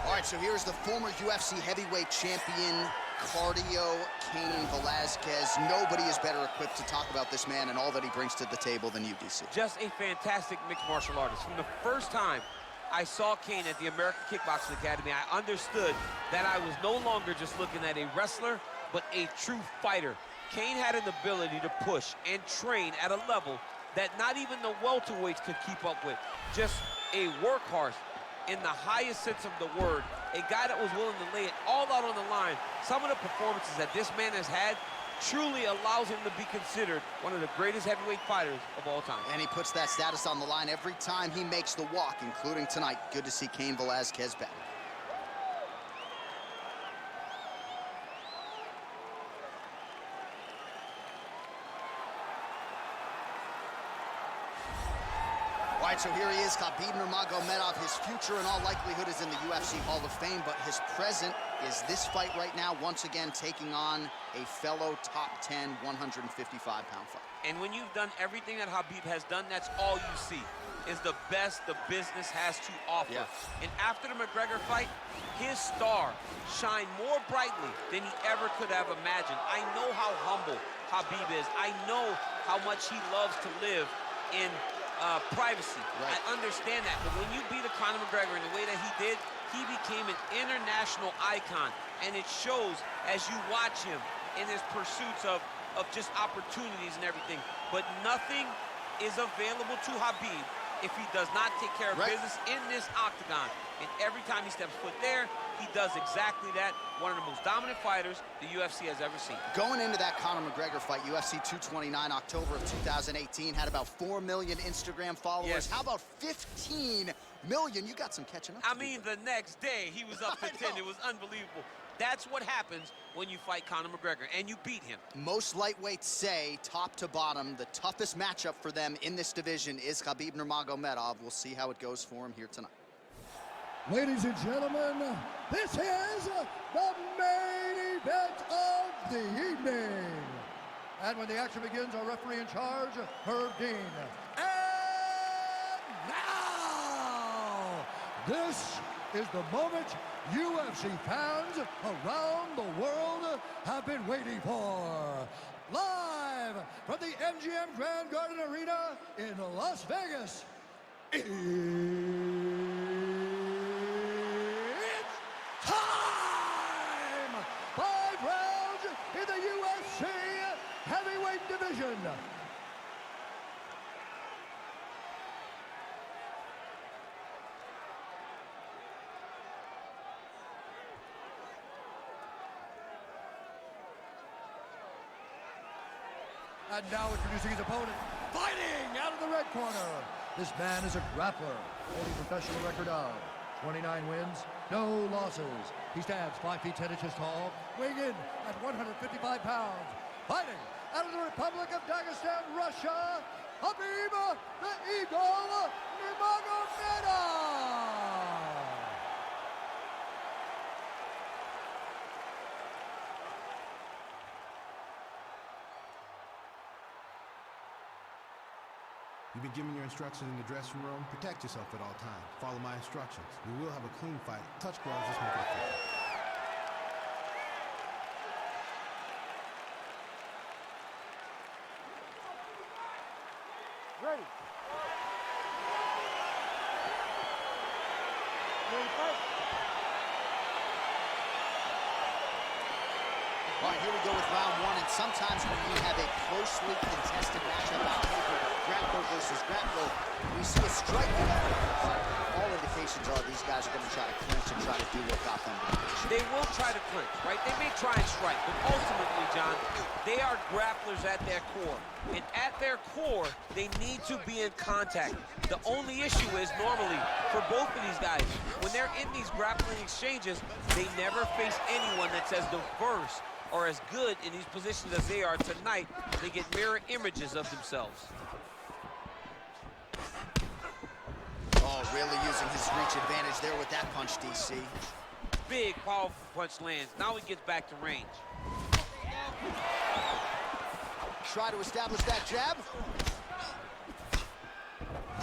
All right, so here's the former UFC heavyweight champion, cardio, Cain Velasquez. Nobody is better equipped to talk about this man and all that he brings to the table than you, DC. Just a fantastic mixed martial artist. From the first time I saw Cain at the American Kickboxing Academy, I understood that I was no longer just looking at a wrestler, but a true fighter. Cain had an ability to push and train at a level that not even the welterweights could keep up with. Just a workhorse in the highest sense of the word, a guy that was willing to lay it all out on the line. Some of the performances that this man has had truly allows him to be considered one of the greatest heavyweight fighters of all time. And he puts that status on the line every time he makes the walk, including tonight. Good to see Cain Velasquez back. All right, so here he is, Khabib Nurmagomedov. His future, in all likelihood, is in the UFC Hall of Fame, but his present is this fight right now, once again taking on a fellow top 10, 155-pound fighter. And when you've done everything that Khabib has done, that's all you see, is the best the business has to offer. Yeah. And after the McGregor fight, his star shined more brightly than he ever could have imagined. I know how humble Khabib is. I know how much he loves to live in privacy. Right. I understand that, but when you beat a Conor McGregor in the way that he did, he became an international icon, and it shows as you watch him in his pursuits of just opportunities and everything. But nothing is available to Khabib if he does not take care of business in this octagon. And every time he steps foot there, he does exactly that. One of the most dominant fighters the UFC has ever seen. Going into that Conor McGregor fight, UFC 229, October of 2018, had about 4 million Instagram followers. Yes. How about 15 million? You got some catching up to I do. mean, the next day, he was up to 10. It was unbelievable. That's what happens when you fight Conor McGregor, and you beat him. Most lightweights say, top to bottom, the toughest matchup for them in this division is Khabib Nurmagomedov. We'll see how it goes for him here tonight. Ladies and gentlemen, this is the main event of the evening. And when the action begins, our referee in charge, Herb Dean. And now, this is the moment UFC fans around the world have been waiting for. Live from the MGM Grand Garden Arena in Las Vegas. It's time! 5 rounds in the UFC heavyweight division. And now introducing his opponent, fighting out of the red corner. This man is a grappler, holding a professional record of 29 wins, no losses. He stands 5 feet 10 inches tall, weighing in at 155 pounds. Fighting out of the Republic of Dagestan, Russia, Khabib the Eagle Nurmagomedov. You've been given your instructions in the dressing room. Protect yourself at all times. Follow my instructions. We will have a clean fight. Touch gloves, let's make it official. Ready. Ready to fight. All right, here we go with round 1, and sometimes when we have a closely contested matchup out here, grappler versus grappler, we see a striking effort. All indications are these guys are going to try to clinch and try to do what got them to the finish. They will try to clinch, right? They may try and strike, but ultimately, John, they are grapplers at their core. And at their core, they need to be in contact. The only issue is, normally, for both of these guys, when they're in these grappling exchanges, they never face anyone that's as diverse or as good in these positions as they are tonight. They get mirror images of themselves. Oh, really using his reach advantage there with that punch, DC. Big, powerful punch lands. Now he gets back to range. Try to establish that jab.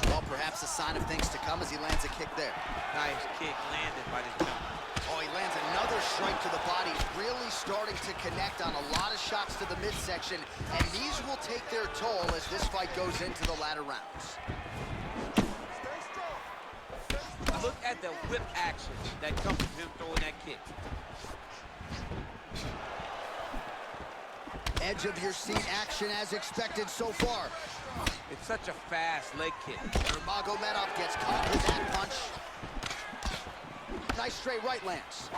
Well Perhaps a sign of things to come as he lands a kick there. Nice kick landed by this gentleman. Oh, he lands another strike to the body, really starting to connect on a lot of shots to the midsection, and these will take their toll as this fight goes into the latter rounds. Look at the whip action that comes from him throwing that kick. Edge of your seat action as expected so far. It's such a fast leg kick. Nurmagomedov gets caught with that punch. Nice straight right lands.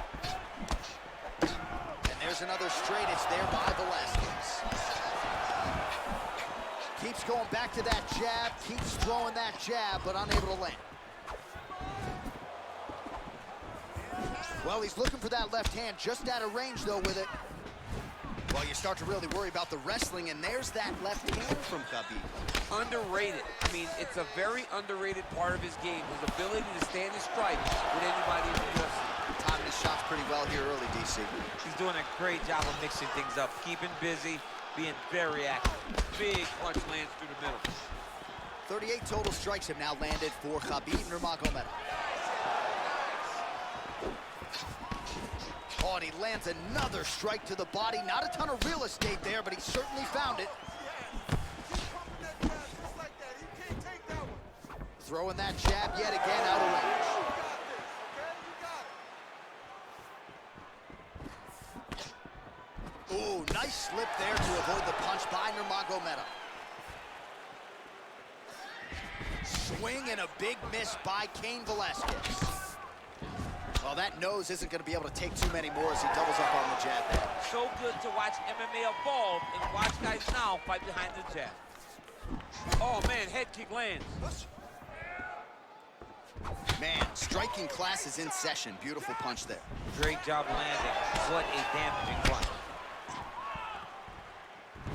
And there's another straight. It's there by Velasquez. Keeps going back to that jab, keeps throwing that jab, but unable to land. Well, he's looking for that left hand, just out of range, though, with it. Well, you start to really worry about the wrestling, and there's that left hand from Khabib. Underrated. I mean, it's a very underrated part of his game, his ability to stand and strike with anybody in the UFC. Timing his shots pretty well here early, DC. He's doing a great job of mixing things up, keeping busy, being very active. Big punch lands through the middle. 38 total strikes have now landed for Khabib Nurmagomedov. Oh, and he lands another strike to the body. Not a ton of real estate there, but he certainly found it. Throwing that jab yet again out of range. Ooh, nice slip there to avoid the punch by Nurmagomedov. Swing and a big miss by Cain Velasquez. Well, that nose isn't going to be able to take too many more as he doubles up on the jab there. So good to watch MMA evolve and watch guys now fight behind the jab. Oh, man, head kick lands. Man, striking class is in session. Beautiful punch there. Great job landing. What a damaging punch.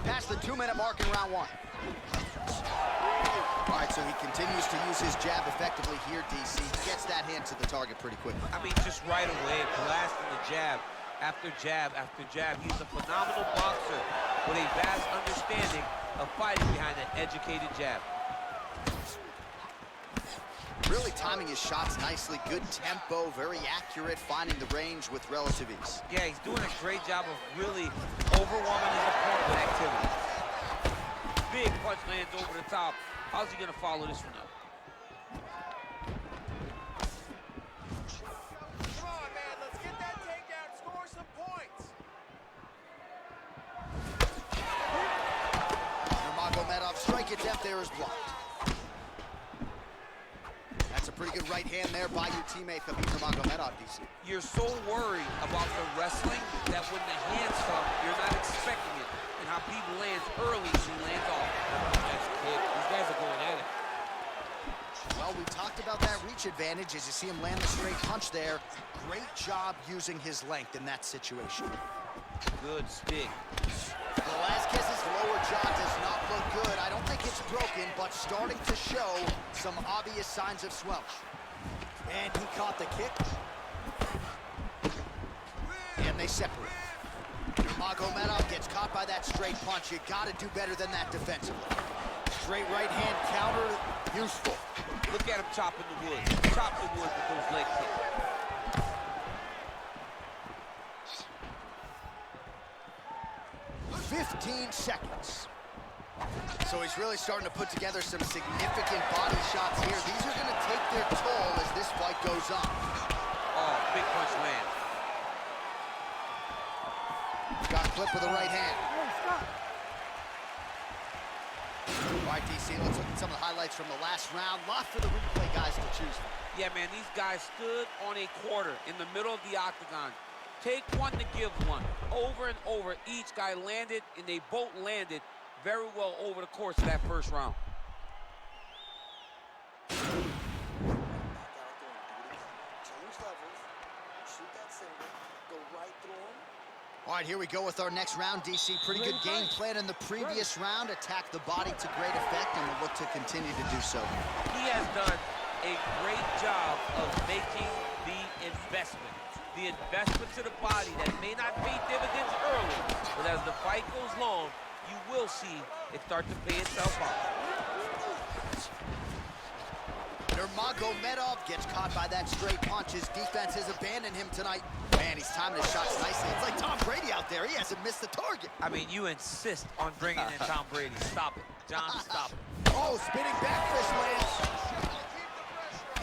Past the 2-minute mark in round one. All right, so he continues to use his jab effectively here, DC. He gets that hand to the target pretty quickly. I mean, just right away, blasting the jab after jab after jab. He's a phenomenal boxer with a vast understanding of fighting behind an educated jab. Really timing his shots nicely. Good tempo, very accurate, finding the range with relative ease. Yeah, he's doing a great job of really overwhelming his opponent with activity. Big punch lands over the top. How's he gonna follow this one up? Come on, man, let's get that takedown, score some points. Nurmagomedov's strike attempt there is blocked. That's a pretty good right hand there by your teammate, Khabib Nurmagomedov, DC. You're so worried about the wrestling that when the hands come, you're not expecting it. And how people lands early, he lands off. Nice kick. These guys are going at it. Well, we talked about that reach advantage as you see him land the straight punch there. Great job using his length in that situation. Good stick. Velasquez's lower jaw does not look good. I don't think it's broken, but starting to show some obvious signs of swelling. And he caught the kick. And they separate. Nurmagomedov gets caught by that straight punch. You got to do better than that defensively. Straight right hand counter, useful. Look at him chopping the wood. Chop the wood with those leg kicks. 15 seconds. So he's really starting to put together some significant body shots here. These are going to take their toll as this fight goes on. Oh, big punch land. Got a clip with the right hand. All right, DC, let's look at some of the highlights from the last round. Lot for the replay guys to choose from. Yeah, man, these guys stood on a quarter in the middle of the octagon. Take one to give one. Over and over, each guy landed, and they both landed very well over the course of that first round. All right, here we go with our next round, DC. Pretty good game plan in the previous round. Attack the body to great effect, and we'll look to continue to do so. He has done a great job of making the investment. The investment to the body that may not pay dividends early, but as the fight goes long, you will see it start to pay itself out. Nurmagomedov gets caught by that straight punch. His defense has abandoned him tonight. Man, he's timing his shots nicely. It's like Tom Brady out there. He hasn't missed the target. I mean, you insist on bringing in Tom Brady. Stop it. John, stop it. Oh, spinning back fist lands.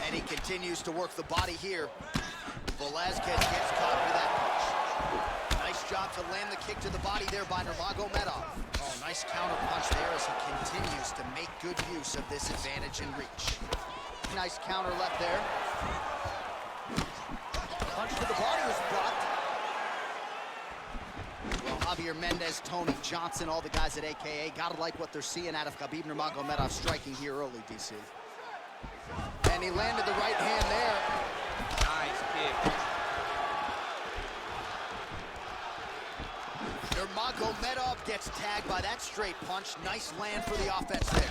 And he continues to work the body here. Velasquez gets caught with that punch. Nice job to land the kick to the body there by Nurmagomedov. Oh, nice counter punch there as he continues to make good use of this advantage in reach. Nice counter left there. Punch to the body was blocked. Well, Javier Mendez, Tony Johnson, all the guys at AKA, gotta like what they're seeing out of Khabib Nurmagomedov striking here early, DC. And he landed the right hand there. Nice kick. Nurmagomedov gets tagged by that straight punch. Nice land for the offense there.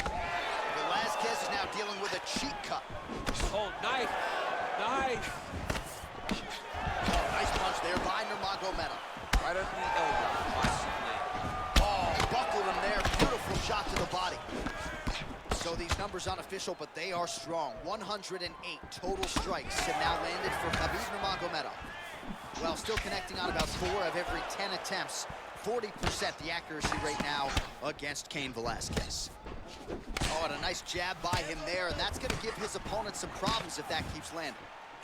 Velasquez is now dealing with a cheek cut. Oh, nice. Nice. Oh, nice punch there by Nurmagomedov. Right under the elbow. Watch him land. Oh, buckled him there. Beautiful shot to the body. So these numbers unofficial, but they are strong. 108 total strikes have now landed for Khabib Nurmagomedov. Well, still connecting on about 4 of every 10 attempts. 40% the accuracy rate now against Cain Velasquez. Oh, and a nice jab by him there, and that's going to give his opponent some problems if that keeps landing.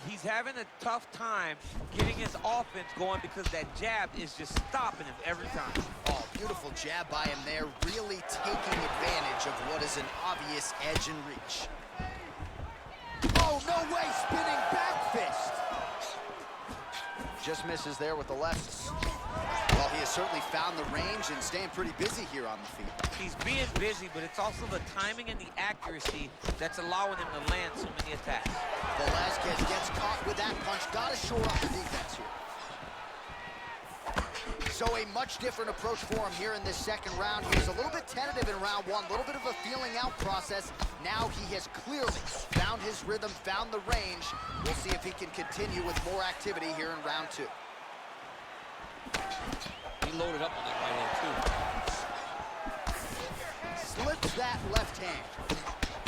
He's having a tough time getting his offense going because that jab is just stopping him every time. Oh, beautiful jab by him there, really taking advantage of what is an obvious edge and reach. Oh, no way, spinning back fist. Just misses there with the left. Well, he has certainly found the range and staying pretty busy here on the feet. He's being busy, but it's also the timing and the accuracy that's allowing him to land so many attacks. Velasquez gets caught with that punch. Got to shore up the defense here. So a much different approach for him here in this second round. He was a little bit tentative in round 1, a little bit of a feeling out process. Now he has clearly found his rhythm, found the range. We'll see if he can continue with more activity here in round 2. He loaded up on that right hand, too. Slips that left hand.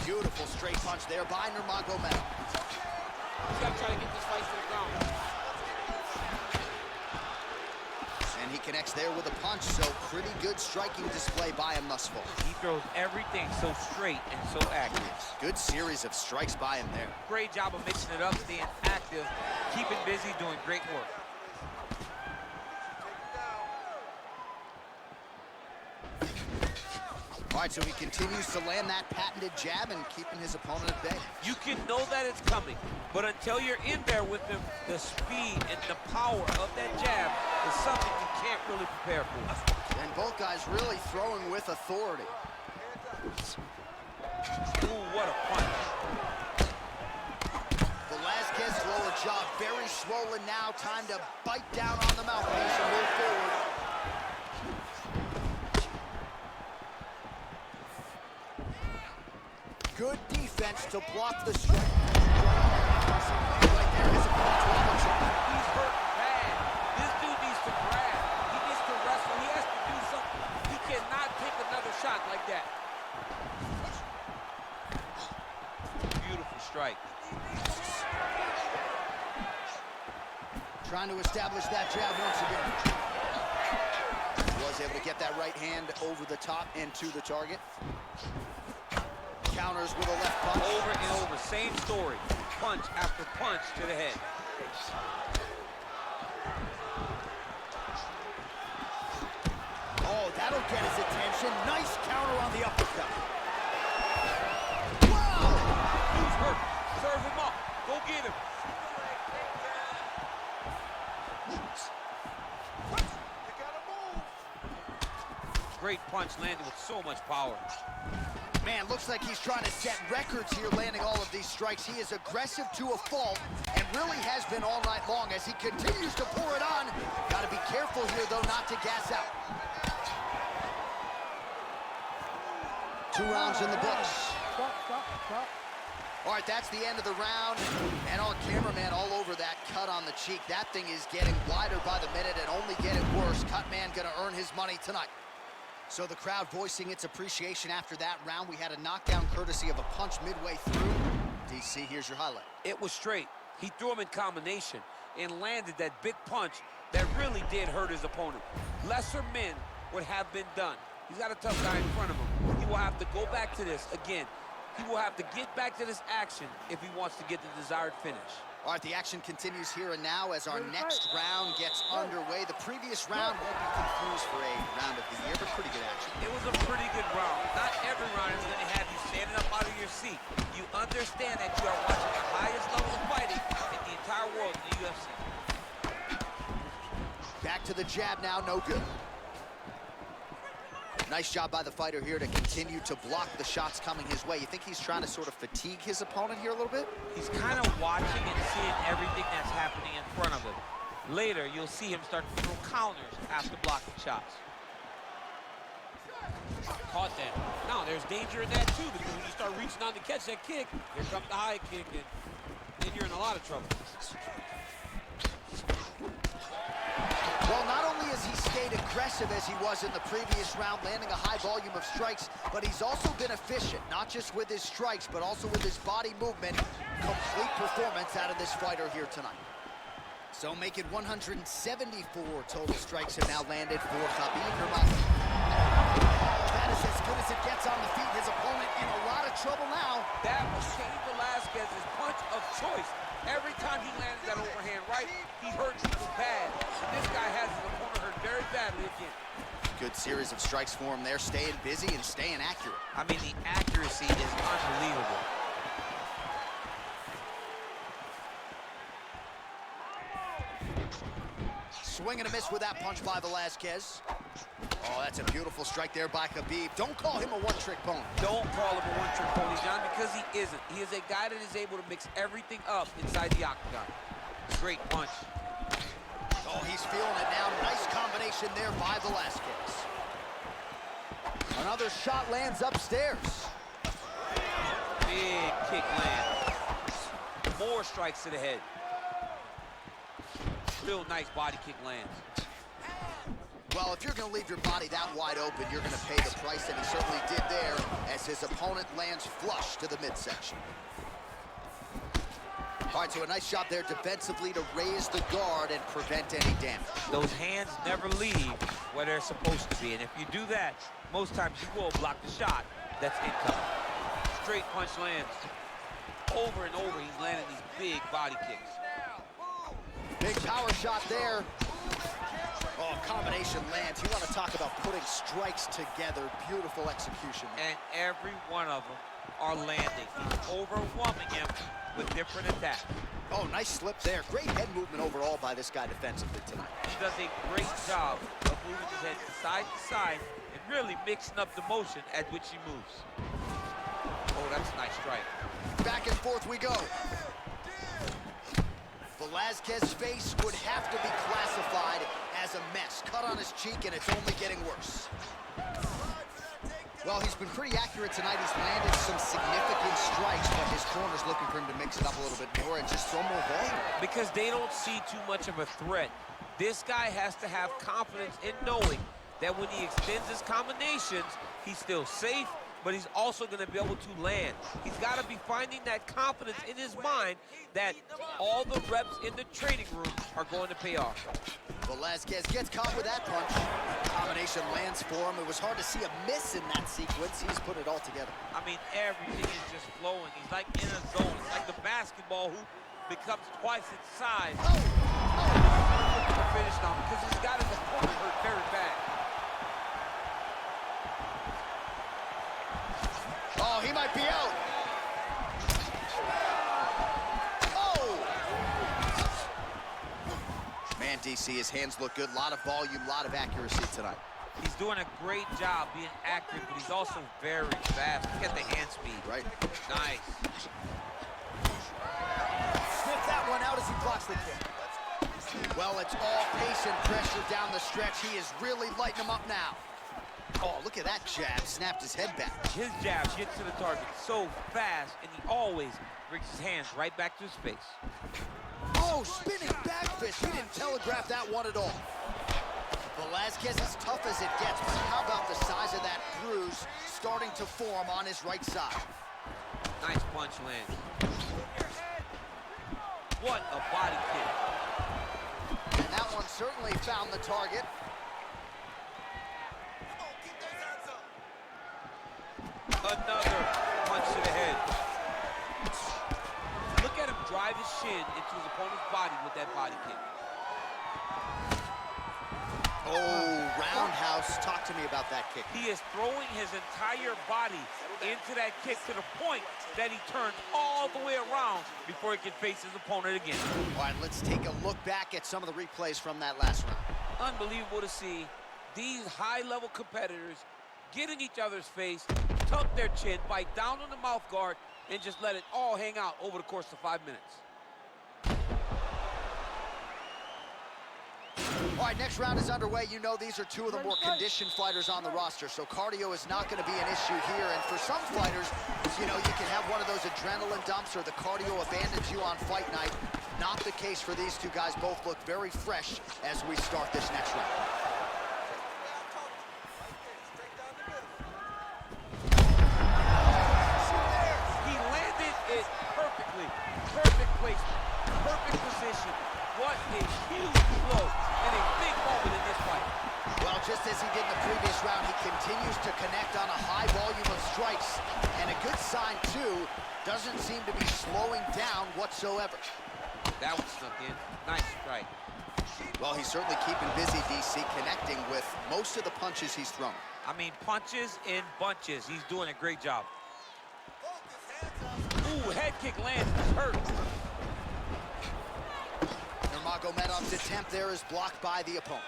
Beautiful straight punch there by Nurmagomedov. He's got to try to get this fight to the ground. And he connects there with a punch, so pretty good striking display by him thus far. He throws everything so straight and so accurate. Good series of strikes by him there. Great job of mixing it up, staying active, keeping busy, doing great work. All right, so he continues to land that patented jab and keeping his opponent at bay. You can know that it's coming, but until you're in there with him, the speed and the power of that jab is something you can't really prepare for. And both guys really throwing with authority. Ooh, what a punch. Velasquez lower jaw very swollen now. Time to bite down on the mouthpiece and move forward. Good defense to block the strike. Right there, his opponent's watching. He's hurt bad. This dude needs to grab. He needs to wrestle. He has to do something. He cannot take another shot like that. Beautiful strike. Trying to establish that jab once again. Was able to get that right hand over the top and to the target. Counters with a left punch. Over and over, same story. Punch after punch to the head. Oh, that'll get his attention. Nice counter on the uppercut. Wow! Dude's hurt. Serve him up. Go get him. Great punch landed with so much power. Man, looks like he's trying to set records here, landing all of these strikes. He is aggressive to a fault and really has been all night long as he continues to pour it on. Got to be careful here, though, not to gas out. 2 rounds in the books. All right, that's the end of the round. And our cameraman all over that cut on the cheek. That thing is getting wider by the minute and only getting worse. Cutman gonna earn his money tonight. So the crowd voicing its appreciation after that round. We had a knockdown courtesy of a punch midway through. DC, here's your highlight. It was straight. He threw him in combination and landed that big punch that really did hurt his opponent. Lesser men would have been done. He's got a tough guy in front of him. He will have to go back to this again. He will have to get back to this action if he wants to get the desired finish. All right, the action continues here and now as our next round gets underway. The previous round won't be confused for a round of the year, but pretty good action. It was a pretty good round. Not every round is going to have you standing up out of your seat. You understand that you are watching the highest level of fighting in the entire world in the UFC. Back to the jab now, no good. Nice job by the fighter here to continue to block the shots coming his way. You think he's trying to sort of fatigue his opponent here a little bit? He's kind of watching and seeing everything that's happening in front of him. Later, you'll see him start to throw counters after blocking shots. Caught that. Now, there's danger in that, too, because when you start reaching on to catch that kick, here comes the high kick, and then you're in a lot of trouble. Well, not only has he stayed aggressive as he was in the previous round, landing a high volume of strikes, but he's also been efficient, not just with his strikes, but also with his body movement. Complete performance out of this fighter here tonight. So make it 174 total strikes have now landed for Khabib Nurmagomedov. That is as good as it gets on the feet. His opponent in a lot of trouble now. That was Cain Velasquez's punch of choice. Every time he landed that overhand right, he hurt people bad. And this guy has his opponent hurt very badly again. Good series of strikes for him there, staying busy and staying accurate. I mean, the accuracy is unbelievable. Swing and a miss with that punch by Velasquez. Oh, that's a beautiful strike there by Khabib. Don't call him a one-trick pony. Don't call him a one-trick pony, John, because he isn't. He is a guy that is able to mix everything up inside the octagon. Great punch. Oh, he's feeling it now. Nice combination there by Velasquez. Another shot lands upstairs. Big kick lands. More strikes to the head. Real nice body kick lands. Well, if you're going to leave your body that wide open, you're going to pay the price, and he certainly did there as his opponent lands flush to the midsection. All right, so a nice job there defensively to raise the guard and prevent any damage. Those hands never leave where they're supposed to be, and if you do that, most times you will block the shot that's incoming. Straight punch lands. Over and over, he's landing these big body kicks. Big power shot there. Oh, combination lands. You want to talk about putting strikes together. Beautiful execution. And every one of them are landing. He's overwhelming him with different attacks. Oh, nice slip there. Great head movement overall by this guy defensively tonight. He does a great job of moving his head side to side and really mixing up the motion at which he moves. Oh, that's a nice strike. Back and forth we go. Velasquez's face would have to be classified as a mess. Cut on his cheek, and it's only getting worse. Well, he's been pretty accurate tonight. He's landed some significant strikes, but his corner's looking for him to mix it up a little bit more and just throw more volume. Because they don't see too much of a threat. This guy has to have confidence in knowing that when he extends his combinations, he's still safe, but he's also going to be able to land. He's got to be finding that confidence in his mind that all the reps in the training room are going to pay off. Velasquez gets caught with that punch. Combination lands for him. It was hard to see a miss in that sequence. He's put it all together. I mean, everything is just flowing. He's like in a zone. It's like the basketball hoop becomes twice its size. To finish now because he's got his opponent hurt very bad. Oh, he might be out. Oh! Man, DC, his hands look good. A lot of volume, a lot of accuracy tonight. He's doing a great job being accurate, but he's also very fast. Look at the hand speed. Right. Nice. Sniff that one out as he blocks the kick. Well, it's all pace and pressure down the stretch. He is really lighting him up now. Oh, look at that jab. Snapped his head back. His jab gets to the target so fast, and he always brings his hands right back to his face. Oh, spinning back fist. He didn't telegraph that one at all. Velasquez is tough as it gets, but how about the size of that bruise starting to form on his right side? Nice punch lands. What a body kick. And that one certainly found the target. Another punch to the head. Look at him drive his shin into his opponent's body with that body kick. Oh, roundhouse. Talk to me about that kick. He is throwing his entire body into that kick to the point that he turned all the way around before he can face his opponent again. All right, let's take a look back at some of the replays from that last round. Unbelievable to see these high-level competitors get in each other's face, tuck their chin, bite down on the mouth guard, and just let it all hang out over the course of 5 minutes. All right, next round is underway. You know these are two of the more conditioned fighters on the roster, so cardio is not going to be an issue here. And for some fighters, you know, you can have one of those adrenaline dumps or the cardio abandons you on fight night. Not the case for these two guys. Both look very fresh as we start this next round. He landed it perfectly. Perfect placement, perfect position. What a huge blow and a big moment in this fight. Well, just as he did in the previous round, he continues to connect on a high volume of strikes. And a good sign, too, doesn't seem to be slowing down whatsoever. That one snuck in. Nice strike. Well, he's certainly keeping busy, DC, connecting with most of the punches he's thrown. I mean, punches in bunches. He's doing a great job. Ooh, head kick lands. He's hurt. Nurmagomedov's attempt there is blocked by the opponent.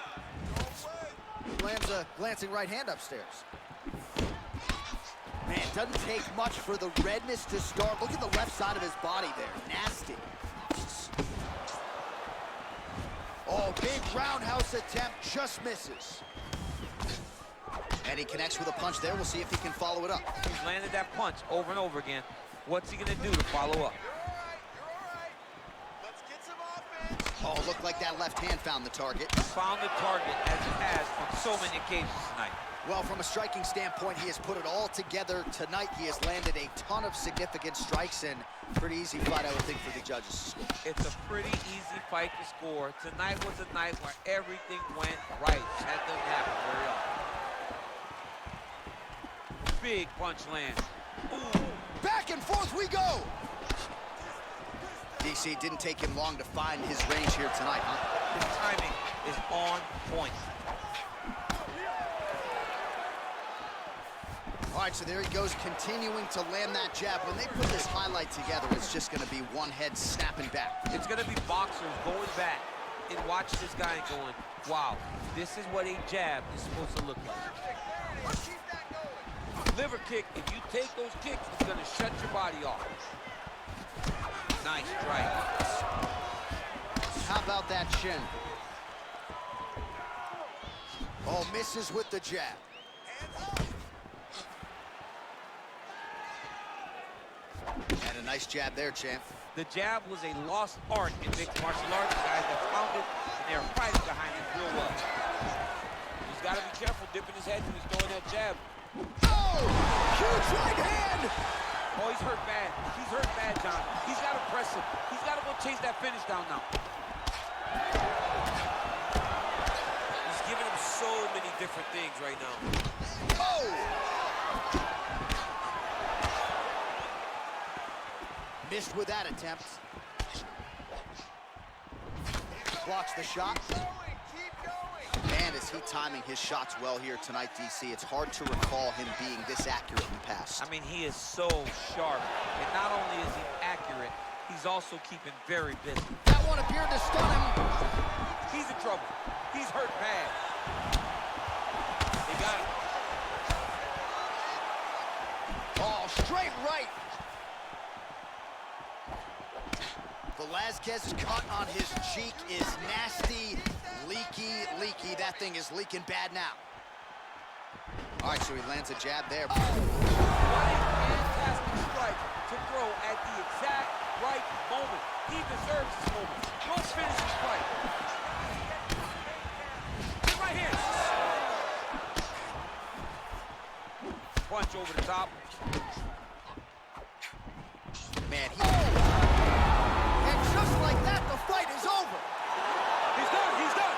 Lands a glancing right hand upstairs. Man, doesn't take much for the redness to start. Look at the left side of his body there. Nasty. Oh, big roundhouse attempt, just misses. And he connects with a punch there. We'll see if he can follow it up. He's landed that punch over and over again. What's he gonna do to follow up? Oh, looked like that left hand found the target. Found the target as it has on so many occasions tonight. Well, from a striking standpoint, he has put it all together tonight. He has landed a ton of significant strikes, and pretty easy fight, I would think, for the judges to score. It's a pretty easy fight to score. Tonight was a night where everything went right. That doesn't happen very often. Big punch lands. Ooh. Back and forth we go! DC, didn't take him long to find his range here tonight, huh? His timing is on point. All right, so there he goes, continuing to land that jab. When they put this highlight together, it's just going to be one head snapping back. It's going to be boxers going back and watch this guy going, wow, this is what a jab is supposed to look like. Liver kick, if you take those kicks, it's going to shut your body off. Nice strike. How about that shin? Oh, misses with the jab. And a nice jab there, champ. The jab was a lost art in mixed martial arts. Guys that found it, and they're fighting behind it real well. He's got to be careful dipping his head when he's throwing that jab. Oh! Huge right hand! Oh, he's hurt bad. He's hurt bad, John. He's got to press him. He's got to go chase that finish down now. He's giving him so many different things right now. Oh! Missed with that attempt. Blocks the shot. Man, is he timing his shots well here tonight, DC. It's hard to recall him being this accurate in the past. I mean, he is so sharp. And not only is he accurate, he's also keeping very busy. That one appeared to stun him. He's in trouble. He's hurt bad. He got him. Oh, straight right. Velasquez's cut on his cheek is nasty, leaky. That thing is leaking bad now. All right, so he lands a jab there. What a fantastic strike to throw at the exact right moment. He deserves this moment. Go finish his fight. Get right here. Punch over the top. man. And just like that, the fight is over. He's done, he's done.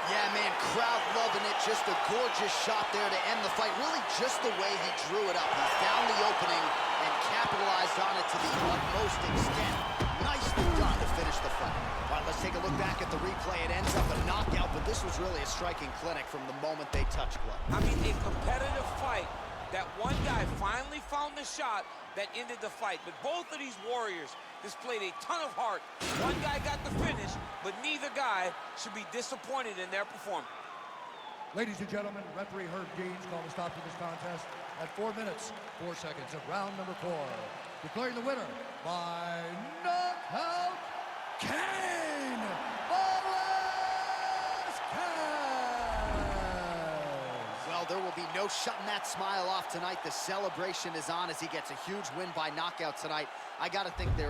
Yeah, man, crowd loving it. Just a gorgeous shot there to end the fight. Really just the way he drew it up. He's down the opening and capitalized on it to the utmost extent. Nicely done to finish the fight. All right, let's take a look back at the replay. It ends up a knockout, but this was really a striking clinic from the moment they touched gloves. I mean, a competitive fight. That one guy finally found the shot that ended the fight. But both of these warriors displayed a ton of heart. One guy got the finish, but neither guy should be disappointed in their performance. Ladies and gentlemen, referee Herb Deans called a stop to this contest at 4 minutes, 4 seconds of round number 4. Declaring the winner by knockout, Cain Velasquez! Well, there will be no shutting that smile off tonight. The celebration is on as he gets a huge win by knockout tonight. I got to think there